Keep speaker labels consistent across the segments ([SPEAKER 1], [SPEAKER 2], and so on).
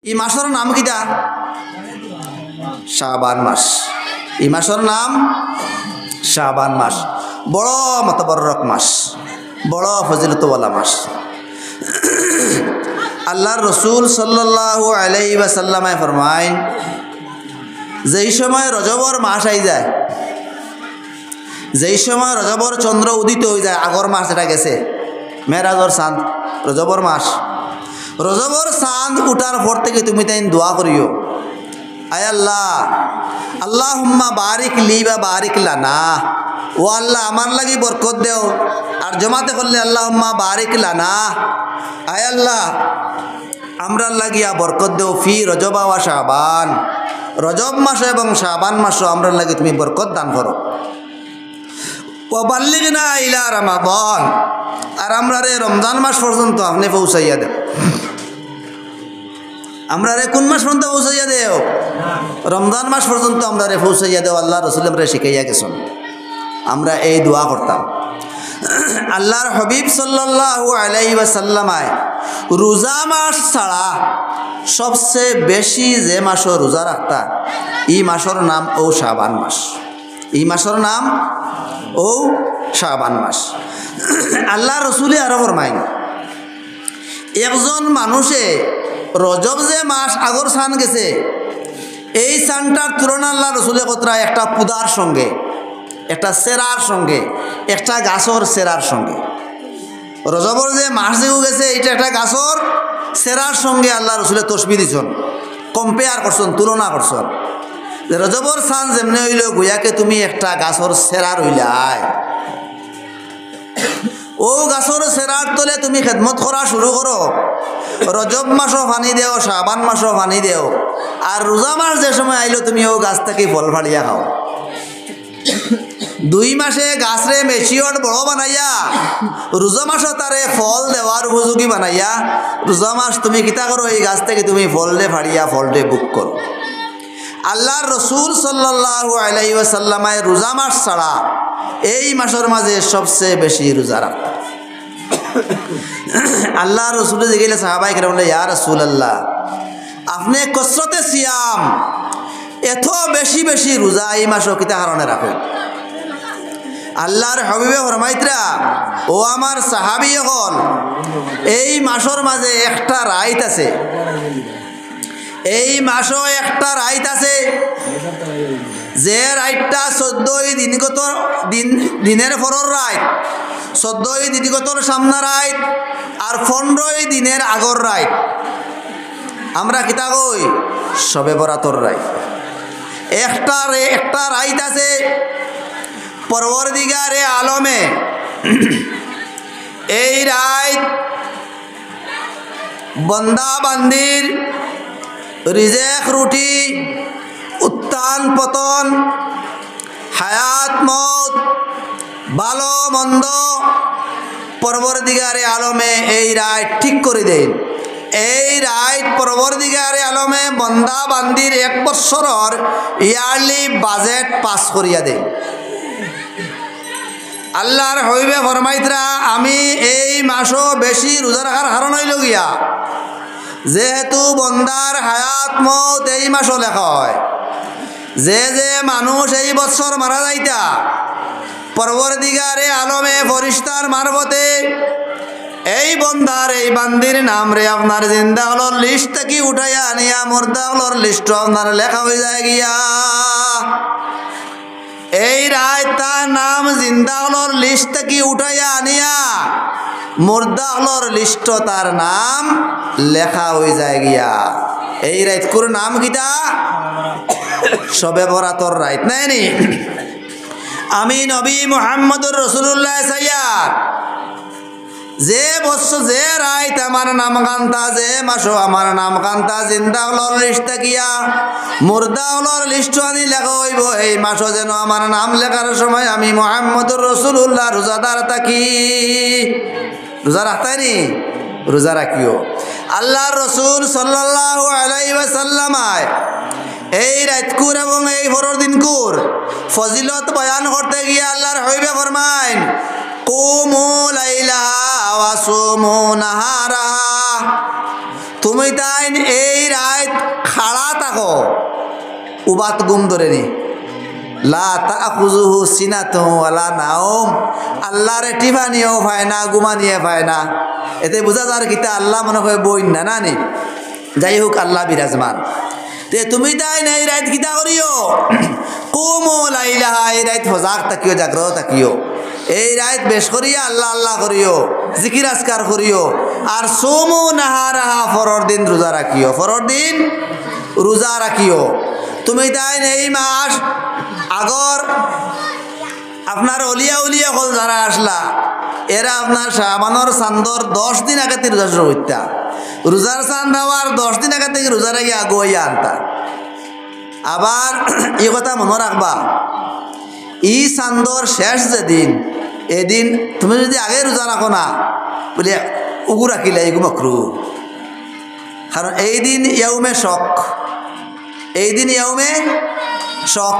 [SPEAKER 1] এই মাসের নাম কিটা? শাবান মাস। এই মাসের নাম শাবান মাস। বড় মতবরক মাস, বড় ফজিলতওয়ালা মাস। আল্লাহর রসুল সাল্লাল্লাহু আলাইহি ওয়াসাল্লামে ফরমায়, যেই সময় রজবর মাস আই যায়, যেই সময় রজবর চন্দ্র উদিত হয়ে যায়, আগর মাস এটা গেছে মেরাজর চাঁদ, রজবর মাস, রজবর চাঁদ উঠার পর থেকে তুমি তাই দোয়া করিও, আয় আল্লাহ, আল্লাহুম্মা বারিক লি বা বারিক লানা, ও আল্লাহ আমার লাগি বরকত দেও। আর জমাতে করলে আল্লাহুম্মা বারিক লানা, আয় আল্লাহ আমরার লাগিয়া বরকত দেও ফি রজবা ওয়া শাবান, রজব মাস এবং শাবান মাসও আমরার লাগি তুমি বরকত দান করো। ও বাল্লিগনা ইলা রমাদান, আর আমরা রে রমজান মাস পর্যন্ত আপনি পৌঁছাইয়া দেও। আমরা রে কোন মাস পর্যন্ত পৌঁছাইয়া দেও? রমজান মাস পর্যন্ত আমরা রে পৌঁছাইয়া দেও। আল্লাহ রসুল আমরা শিখাইয়া গেছেন, আমরা এই দোয়া করতাম। আল্লাহর হবিব সাল্লাল্লাহু আলাইহি ওয়াসাল্লামায় রোজা মাস ছাড়া সবচেয়ে বেশি যে মাসও রোজা রাখতা, এই মাসের নাম ও শাবান মাস। এই মাসের নাম ও শাবান মাস। আল্লাহ রসুলে আরো ফরমাইন, একজন মানুষে রজব যে মাস আগর সান গেছে, এই সানটার তুলনা আল্লাহ রসুলে কতরা একটা পুদার সঙ্গে, একটা সেরার সঙ্গে, একটা গাছর সেরার সঙ্গে। রজবর যে মাস যেও গেছে এটা একটা গাছর সেরার সঙ্গে আল্লাহ রসুলে তসবি দিছন, কম্পেয়ার করছেন, তুলনা করছেন। রজবর সান যেমনি হইল গুয়াকে তুমি একটা গাছর সেরার হইলাই, ও গাছর সেরার তলে তুমি খেদমত করা শুরু করো। রজব মাসও পানি দেও, শাবান মাসও পানি দেও, আর রোজা মাস যে সময় আইলো তুমি ও গাছ থেকে ফল ফাড়িয়া খাও। 2 মাসে গাছরে মেচিওর বড় বানাইয়া রোজা মাসও তারে ফল দেওয়ার উপযোগী বানাইয়া, রোজা মাস তুমি কিতা করো, এই গাছ থেকে তুমি ফলটে ফাড়িয়া ফলটে বুক করো। আল্লাহর রসুল সাল্লাল্লাহু আলাইহি ওয়াসাল্লামায় রোজা মাস ছাড়া এই মাসের মাঝে সবচেয়ে বেশি রোজা রাখত। আল্লাহ রসুল জিজ্ঞাসা সাহাবায়ে কেরাম বলে, ইয়া রাসূলুল্লাহ, আপনি কসরতে সিয়াম, এত বেশি বেশি রোজা এই মাসও কিতা কারণে রাখেন? আল্লাহর হাবিবে ফরমাইতরা, ও আমার সাহাবী হল, এই মাসের মাঝে একটা রাইত আছে, এই মাসও একটা রাইত আছে, যে রাইতটা 14 দিনগত দিনের পরের রাইত, 14 দিনগতর সামনা রাইত, আর 15 দিনের আগর রাইত। আমরা কিতা কই? শবে বরাতর রাইত। একটা রাইত আছে পরবর্তীকারে আলমে, এই রাইত বন্দা বান্দির রিজেক রুটি, উত্থান পতন, হায়াত মত, ভালো মন্দ পরবর্তীকারে আলমে এই রাইত ঠিক করে দেন। এই রাইত পরবর্তীকারে আলমে বন্দা বান্দির 1 বছরের ইয়ারলি বাজেট পাস করিয়া দেন। আল্লাহর হইবে ফরমাইতরা, আমি এই মাসও বেশি রোজা রাখার কারণ হইল গিয়া, যেহেতু বন্দার হায়াত মত এই মাসও লেখা হয়। যে যে মানুষ এই বছর মারা যাইতা, পরবর্তীকারে আলমে ফরিস্তার মারফতে এই বন্দার, এই বান্দির নাম রে আপনার জিন্দা হলর লিস্ট থেকে উঠাইয়া আনিয়া মুর্দা হলর লিস্ট আপনার লেখা হয়ে যায় গিয়া। এই রায় তার নাম জিন্দা হলর লিস্ট থেকে উঠাইয়া আনিয়া মুর্দা হলর লিস্ট তার নাম লেখা হয়ে যায় গিয়া। এই রাইতকুর নাম কিটা? শবে বরাতর রাইত নাইনি। আমি নবী মুহাম্মদুর রাসূলুল্লাহ সাইয়াদ, যে বছর যে রাইত আমার নাম কান্তা, যে মাসও আমার নাম কান্তা, জিন্দা হলর লিস্ট গিয়া মুর্দা হলর লিস্ট আনি লেখা হইব। এই মাসও যেন আমার নাম লেখার সময় আমি মুহাম্মদুর রাসূলুল্লাহ রোজাদার থাকি। রোজা রাখতাইনি? রোজা রাখিও। আল্লাহর রসুল সাল্লাল্লাহু আলাইহি ওয়াসাল্লামায় এই রাতকুর এবং এই ভোরের দিনকুর ফজিলত বয়ান করতে গিয়ে আল্লাহর হইবে ফরমাইন, কুমু লাইলাহা ওয়া সুমু নাহারাহা, তুমি তাই এই রাত খাড়া থাকো উবাত গুম ধরে নি লা তাখুযুহু সিনাতুহু ওয়ালা নাওম আল্লাহরে টিফানিও পায় না ঘুমানিয়ে পায় না এতে বোঝা যার কিতা আল্লাহ মনে হয় বই না নানি যাই হোক আল্লাহ বিরাজমান তে তুমি তাই এই রাত কিতা করিও কুমু লাইলাহা এই রাত সজাগ থাকিও জাগ্রত থাকিও এই রাত বেশ করিয়া আল্লাহ আল্লাহ করিও জিকির আজকার করিও আর সোমু নাহারাহা ফরর দিন রোজা রাখিও ফরর দিন রোজা রাখিও তুমি তাই এই মাস আগর আপনার অলিয়া উলিয়া হল যারা আসলা এরা আপনার শাবানোর চান্দর 10 দিন আগে থেকে রোজা শুরু করতা রোজার চাঁদ হওয়ার 10 দিন আগে থেকে রোজা রাখি আগুয়াইয়া আনতা আবার এই কথা মনে রাখবা ই চান্দর শেষ যেদিন এদিন তুমি যদি আগে রোজা রাখো না বলে উগু রাখিলে এগু মকরু কারণ এই দিন ইয়াউমে শক এই দিন ইয়াউমে শক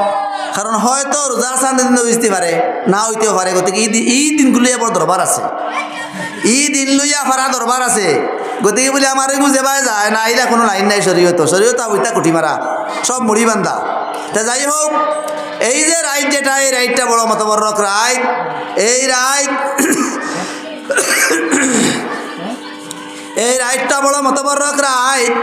[SPEAKER 1] কারণ হয়তো রোজার চাঁদ দিন বুঝতে পারে না হইতেও পারে গতিকে এই দিনগুলো বড় দরবার আছে এই দিন লইয়া ফারা দরবার আছে গতিকে বলে আমার এগু যেভাবে যায় না এরা কোনো লাইন নাই শরীয়ত ওইটা কুটি মারা সব মুড়ি বান্ধা তা যাই হোক এই যে রাইট যেটা এই রাইটটা বড় মতবরক রাইট এই রাইট এই রাইটটা বড় মতবরক রাইট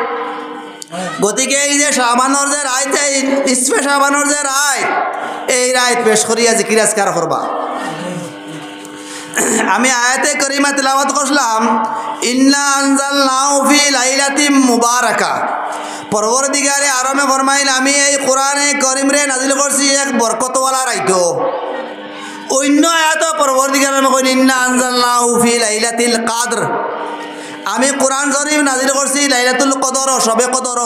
[SPEAKER 1] গতিকে এই যে শাবানোর যে রাইত এই ইসফে শাবানোর যে রাইত এই রাইত পেশ করিয়া জিকির আজকার করবা আমি আয়াতে করিমা তেলাওয়াত করলাম ইন্না আনজালনাহু ফি লাইলাতিন মুবারাকা পরবর্তীকারে আরমে ফরমাইল আমি এই কোরআনে করিম রে নাজিল করছি এক বরকতওয়ালা রাইতো অন্য আয়াত পরবর্তীকারে আমি কই ইন্না আনজালনাহু ফি লাইলাতিল কদর আমি কোরআন শরীফ নাজিল করছি লাইলাতুল কদর সবে কদর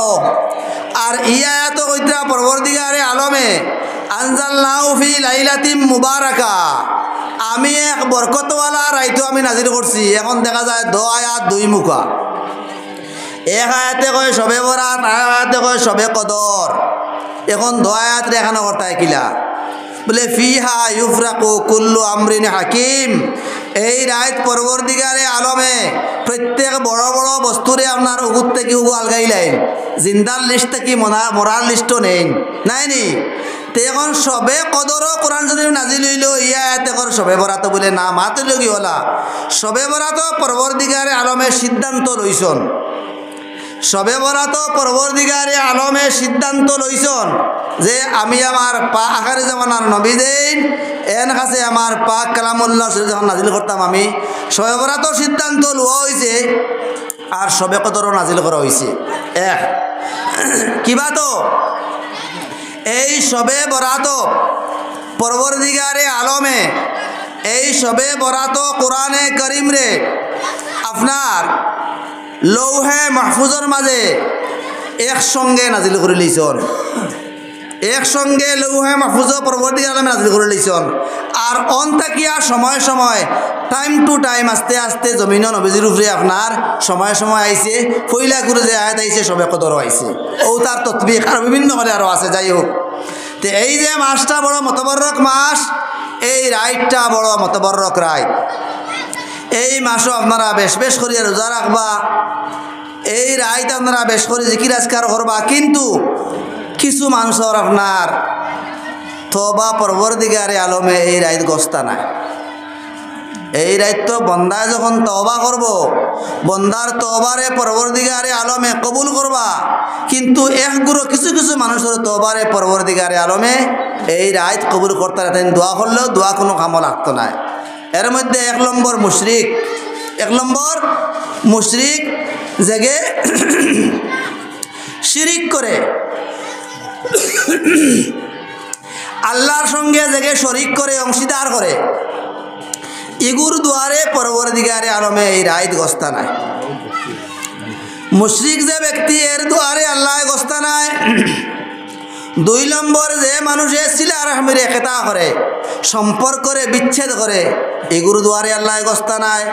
[SPEAKER 1] আর এই আয়াত কইতা পরবর্তীকারে আলমে আনজালনাহু ফি লাইলাতিন মুবারাকা আমি এক বরকতওয়ালা রাইতো আমি নাজিল করছি এখন দেখা যায় 2 আয়াত 2 মুখা এক আয়াতে কয় সবে বরাত আয়াতে কয় সবে কদর এখন 2 আয়াত রেখানো করতে কিলা বলে ফিহা ইউফরাকু কুল্লু আমরিন হাকিম এই রাত পরবর্তীকারে আলমে প্রত্যেক বড় বড় বস্তুরে আপনার উগুত থেকে উগু আলগাইলেন জিন্দার লিস্ট থেকে মরার লিস্টও নেই নাইনি তে এখন সবে কদরও কোরআন শরীফ নাজিল হইল ইয়া এতে কর সবে বরাত বলে না মাতে লগি হলা সবে বরাত পরবর্তীকারে আলমে সিদ্ধান্ত লইছন সবে বরাত পরবর্তীকারে আলমে সিদ্ধান্ত লইছন যে আমি আমার আখারে জামানার নবী দেন এন কাছে আমার পাক কালামুল্লাহ যখন নাজিল করতাম আমি সবে বরাত সিদ্ধান্ত লওয়া হয়েছে আর সবে কদরও নাজিল করা হয়েছে এক কিবা তো এই সবে বরাত পরবর্তীকারে আলমে এই সবে বরাত কোরআনে করিম রে আপনার লৌহে মাহফুজের মাঝে একসঙ্গে নাজিল করে লইছন একসঙ্গে লৌহে মাহফুজ পরবর্তীকালে আলমে নাজিল করে লইছন আর অন্তাকিয়া সময় সময় টাইম টু টাইম আস্তে আস্তে জমিন নবীজির উপরে আপনার সময় সময় আইছে ফইলা করে যে আয়াত আইছে সবে কদরও আইছে ও তার তৎবিক আর বিভিন্ন হলে আরও আছে যাই হোক তো এই যে মাসটা বড় মতবরক মাস এই রাইটটা বড় মতবরক রাইট এই মাসও আপনারা বেশ বেশ করিয়া রোজা রাখবা এই রাইত আপনারা বেশ করে জিকির আজকার করবা কিন্তু কিছু মানুষের আপনার তওবা পরবর্তীকারে আলমে এই রাইত গস্তা নাই এই রাইত তো বন্দায় যখন তওবা করব বন্দার তওবারে পরবর্তীকারে আলমে কবুল করবা কিন্তু একগুলো কিছু কিছু মানুষের তওবারে পরবর্তীকারে আলমে এই রাইত কবুল করতে তাই দোয়া করলেও দোয়া কোনো কামও লাগতো না এর মধ্যে 1 নম্বর মুশরিক জেগে শিরিক করে আল্লাহর সঙ্গে জেগে শরিক করে অংশীদার করে ইগুর দুয়ারে পরবর্তীকারে আলমে এই রাইত গস্তা নাই মুশরিক যে ব্যক্তি এর দুয়ারে আল্লাহ গস্তা নাই 2 নম্বর যে মানুষে সিলা রাহমিরে খেতা করে সম্পর্করে বিচ্ছেদ করে এগুরু দুয়ারে আল্লাহ গস্তা নাই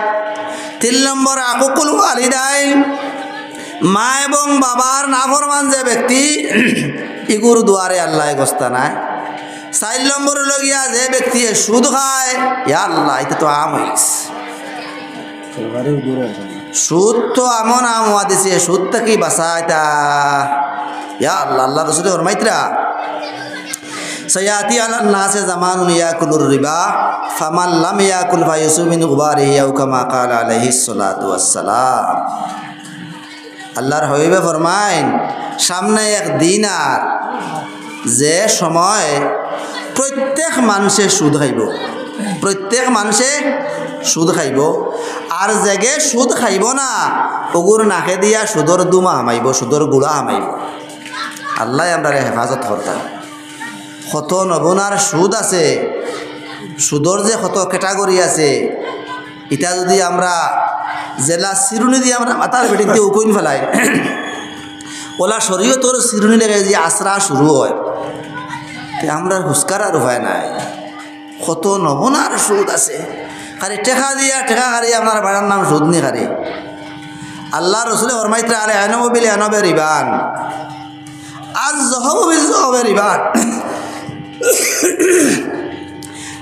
[SPEAKER 1] 3 নম্বর আকুকুল ওয়ালিদাইন মা এবং বাবার নাফরমান যে ব্যক্তি এগুরু দুয়ারে আল্লাহ গস্তা নাই 4 নম্বর লগিয়া যে ব্যক্তি সুদ খায় ইয়া আল্লাহ এটা তো আম হইছে সুদ তো এমন আমোয়া দিছে, সুদ থেকে বাঁচাইতা। ইয়া আল্লাহ, আল্লাহ রসুল ফরমাইতরা সায়াতি আলান নাসে জামানুন ইয়াকুলুর রিবা ফামান লাম ইয়াকুল ফায়ুসু মিন গুবারিহি আও কামা ক্বালা আলাইহিস সালাতু ওয়াসসালাম। আল্লাহর হাবিবে ফরমাইন, সামনে এক দিন আর যে সময় প্রত্যেক মানুষে সুদ খাইব, প্রত্যেক মানুষে সুদ খাইব, আর জেগে সুদ খাইব না ওগুর নাকে দিয়া সুদর দুমা হামাইব, সুদর গুড়া হামাইব। আল্লাহ আমরা হেফাজত করতাম। কত নবনার সুদ আছে, সুদর যে কত ক্যাটাগরি আছে, এটা যদি আমরা জেলা চিরুনি দিয়ে আমরা মাথার বেটিং দিয়ে উকইন ফেলাই, ওলা শরীয়তর চিরুনি লেগে যে আশ্রা শুরু হয়, আমরা হুস্কার আর উপায় নাই। কত নবনার সুদ আছে, খালি টেকা দিয়া টেকা খারি আপনার ভাড়ার নাম সুদ নি খারি। আল্লাহ রসুল ফরমাইতরা আলে আনব বিল আনবে রিবান আজ জহব বিল জহবে রিবান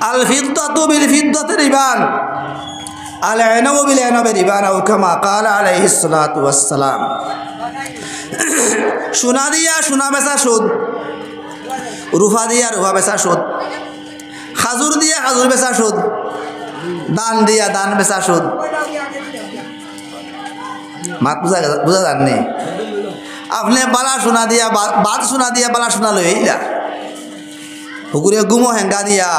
[SPEAKER 1] আল ফিদ্দাতু বিল ফিদ্দাতি রিবান আল আনব বিল আনবে রিবান আও কামা ক্বালা আলাইহিস সালাতু ওয়াসসালাম। সোনা দিয়া সোনা বেচা সুদ, রুফা দিয়া রুফা বেচা সুদ, খাজুর দিয়া খাজুর বেচা সুদ, দান দিয়া দান বেচা সুদ। মাত বুঝা যাননি? আপনি বালা সোনা দিয়া বাদ সোনা দিয়া বালা সোনা লই আইলা, হুকুরে গুমো হেঙ্গা দিয়া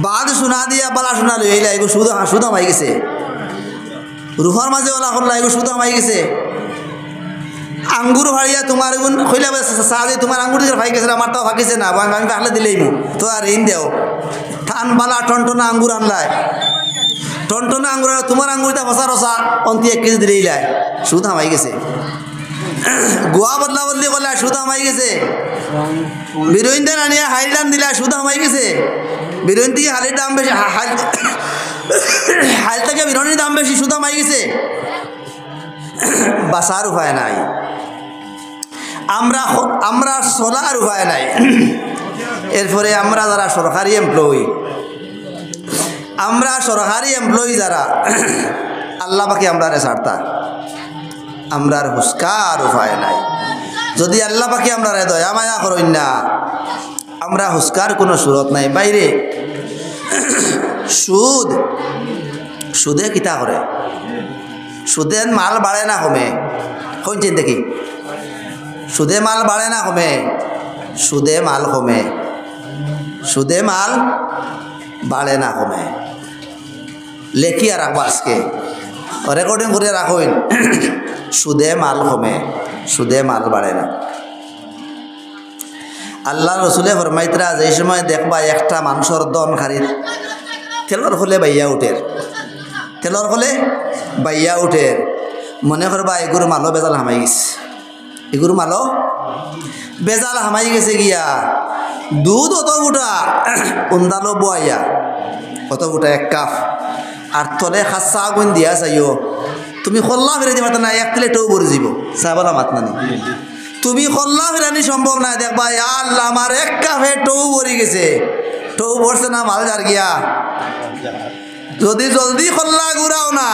[SPEAKER 1] বাদ সোনা দিয়া বালা সোনা লই আইলা, এগো সুদ সুদ হামাই গেছে। রুফার মাঝে ওলা করলা, এগো সুদ হামাই গেছে। আঙ্গুর ভাড়িয়া তোমার গুণ খইলা সাহায্যে তোমার আঙ্গুর দিকে ভাই গেছে, আমার তো ভাগিছে না, আমি পাকলে দিলেই মু তো আর ঋণ দেও। থান বালা টনটনা আঙ্গুর আনলায়, টনটনা আঙ্গুর তোমার আঙ্গুরটা ফসা রসা অন্তি 1 কেজি দিলেই লাই, সুদ হামাই গেছে। গোয়া বদলা বদলি করলে সুদ হামাই গেছে। বিরোইন দেন আনিয়া হাইল দাম দিলা, সুদ হামাই গেছে। বিরোইন থেকে হালির দাম বেশি, হাইল থেকে বিরোনির দাম বেশি, সুদ হামাই গেছে। বাঁচার উপায় নাই, আমরা চলার উপায় নাই। এরপরে আমরা যারা সরকারি এমপ্লয়ি, আমরা সরকারি এমপ্লয়ি যারা, আল্লাহ পাকে আমরা ছাড়তা, আমরার হুস্কার উপায় নাই। যদি আল্লাহ পাকে আমরা দয়া মায়া করেন না, আমরা হুস্কার কোনো সুরত নাই। বাইরে সুদ, সুদে কিতা করে? সুদে মাল বাড়ে না কমে? শুনছেন দেখি, সুদে মাল বাড়ে না কমে? সুদে মাল কমে, সুদে মাল বাড়ে না কমে। লেখিয়া রাখবো আজকে, রেকর্ডিং করে রাখুন। সুদে মাল কমে, সুদে মাল বাড়ে না। আল্লাহ রসুলে ফরমাইতরা যে সময় দেখবা একটা মানুষের দন খারিদ তেলর হলে বাইয়া উঠের, তেলর হলে বাইয়া উঠের, মনে করবা এগুর মালও বেজাল হামাই গেছে, এগুর মালও বেজাল হামাই গেছে গিয়া। দুধ অত গোটা উন্দালো বয়াইয়া, অত গোটা 1 কাপ, আর তলে খাসা আগুন দিয়া চাইও, তুমি খল্লা ফেরে দিবা না, 1 প্লেটও ভরে যাব চাবলা মাত নানি, তুমি খল্লা ফেরানি সম্ভব না। দেখবা আল্লাহ আমার 1 কাপে টৌ ভরে গেছে, টৌ ভরছে না মাল যার গিয়া। যদি জলদি খল্লা ঘুরাও না,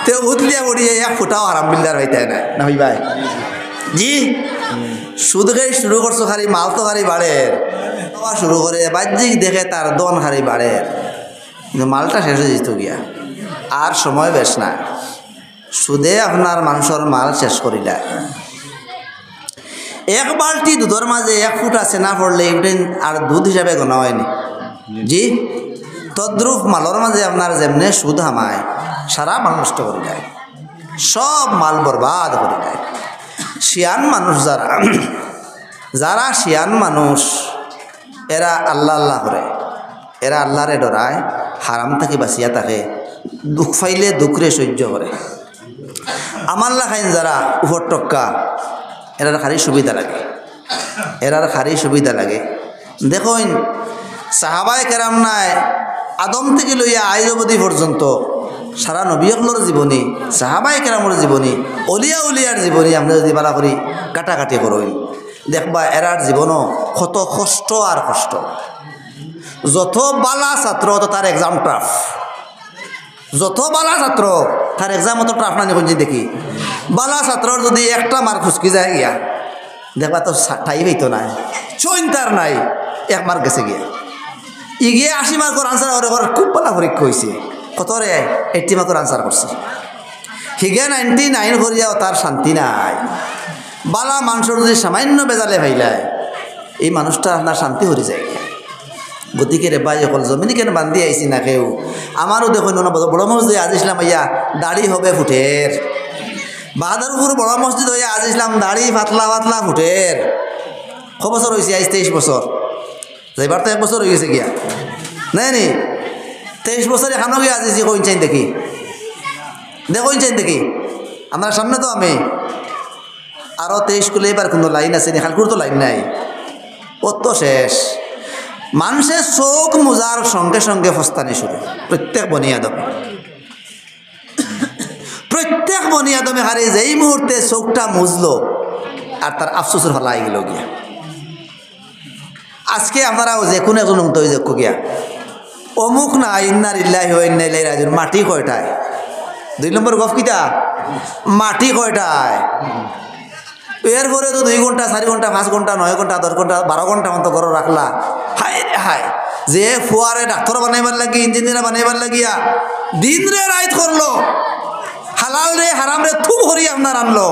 [SPEAKER 1] তে উতলিয়া পড়িয়ে 1 ফুটাও আরাম বিল্লার হইতে না, না হই ভাই জি। সুদ খাই শুরু করছো, খালি মাল তো খালি বাড়ে, শুরু করে বাহ্যিক দেখে তার দন খালি বাড়ে, কিন্তু মালটা শেষ হয়ে যেত গিয়া। আর সময় বেশ না, সুদে আপনার মানুষের মাল শেষ করিলা। 1 বালতি দুধের মাঝে 1 ফুট আছে না পড়লে এগুলো আর দুধ হিসাবে গোনা হয়নি জি। তদ্রুপ মালর মাঝে আপনার যেমনে সুদ হামায়, সারা মাল নষ্ট করে যায়, সব মাল বরবাদ করে যায়। শিয়ান মানুষ যারা, যারা শিয়ান মানুষ, এরা আল্লাহ আল্লাহ করে, এরা আল্লাহরে ডরায়, হারাম থেকে বাঁচিয়া থাকে, দুঃখ পাইলে দুঃখরে সহ্য করে। আমার লাখাইন যারা উপর টক্কা, এরার খারি সুবিধা লাগে, এরার খারি সুবিধা লাগে। দেখুন সাহাবায়ে কেরাম নাই আদম থেকে লইয়া আইজ অবধি পর্যন্ত সারা নবীর জীবনী, সাহাবায়ে কেরামের জীবনী, অলিয়া উলিয়ার জীবনী আমরা যদি বালা করি কাটাকাটি করই, দেখবা এরার জীবনও কত কষ্ট আর কষ্ট। যত বালা ছাত্র তো তার এক্সাম টাফ, যত বালা ছাত্র তার এক্সাম অত টাফ না নিখুঁজি দেখি বালা ছাত্রর যদি একটা মার খুশকি যায় গিয়া দেখবা তো ঠাই হইতো নাই চইন্তার নাই এক মার্ক গেছে গিয়া ইগিয়ে 80 মার্কর আনসার ওর খুব ভালো পরীক্ষা হয়েছে কতরে 80 মার্কর আনসার করছে হিগে 99 করিয়াও তার শান্তি নাই বালা মানুষের যদি সামান্য বেজালে ভাইলায় এই মানুষটা আপনার শান্তি হয়ে যায় গতিকে রে ভাই অকল জমিনি কেন বান্ধি আইসি না কেউ আমারও দেখুন বড় মসজিদ আজ ইসলাম হইয়া দাড়ি হবে ফুটের বাহাদুরপুর বড় মসজিদ হইয়া আজ ইসলাম দাড়ি পাতলা পাতলা ফুটের ক বছর হয়েছে আজ 23 বছর যাইবার তো 1 বছর হয়ে গেছে গিয়া নাই নি 23 বছর এখানো গিয়ে আজ যে কইন চাই দেখি দেখুন চাই দেখি আমার সামনে তো আমি আরও 23 কুলে এবার কোনো লাইন আছে নি খালকুর তো লাইন নাই ও তো শেষ মানুষের চোখ মোজার সঙ্গে সঙ্গে ফস্তানি শুরু প্রত্যেক বনিয়াদমে হারে যেই মুহূর্তে চোখটা মুজলো আর তার আফসোসের হলাই গেল গিয়া আজকে আপনারাও যে কোনো একজন হতো যোগ্য গিয়া অমুক না ইন্নার ইল্লাহি ওয়া ইন্না ইলাইহি রাজিউন মাটি কয়টায় 2 নম্বর গফ কিটা মাটি কয়টায় এরপরে তো 2 ঘন্টা 4 ঘন্টা 5 ঘন্টা 9 ঘন্টা 10 ঘন্টা 12 ঘন্টা মতো ঘর রাখলা হায় রে হায় যে ফুয়ারে ডাক্তার বানাইবার লাগি ইঞ্জিনিয়ার বানাইবার লাগিয়া দিন রে রাত করলো হালাল রে হারাম রে থু ভরি আপনার আনলো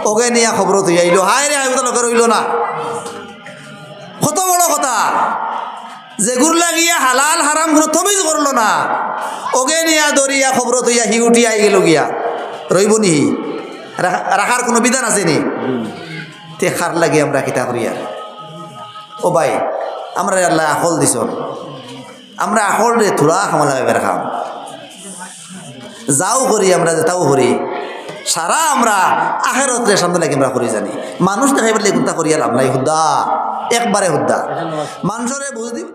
[SPEAKER 1] ওকে নিয়ে খবর তুই আইলো হায় রে হায় লোকের হইল না কত বড় কথা যেগুর লাগিয়া হালাল হারাম কোনো তমিজ করলো না ওকে নিয়ে দরিয়া খবর তুইয়া হি উঠিয়া আই গেল গিয়া রইব নি রাখার কোনো বিধান আছে নি তে খার লাগে আমরা কিতা করি আর ও ভাই আমরা আল্লাহ আকল দিছ আমরা আকল রে থোড়া খামা লাগাইবে রাখাম যাও করি আমরা তাও করি সারা আমরা আখেরত রে সামনে লাগে আমরা করি জানি মানুষ দেখাইবার লেগুনটা করিয়া লাভ নাই হুদ্দা একবারে হুদ্দা মানুষরে বুঝ দিব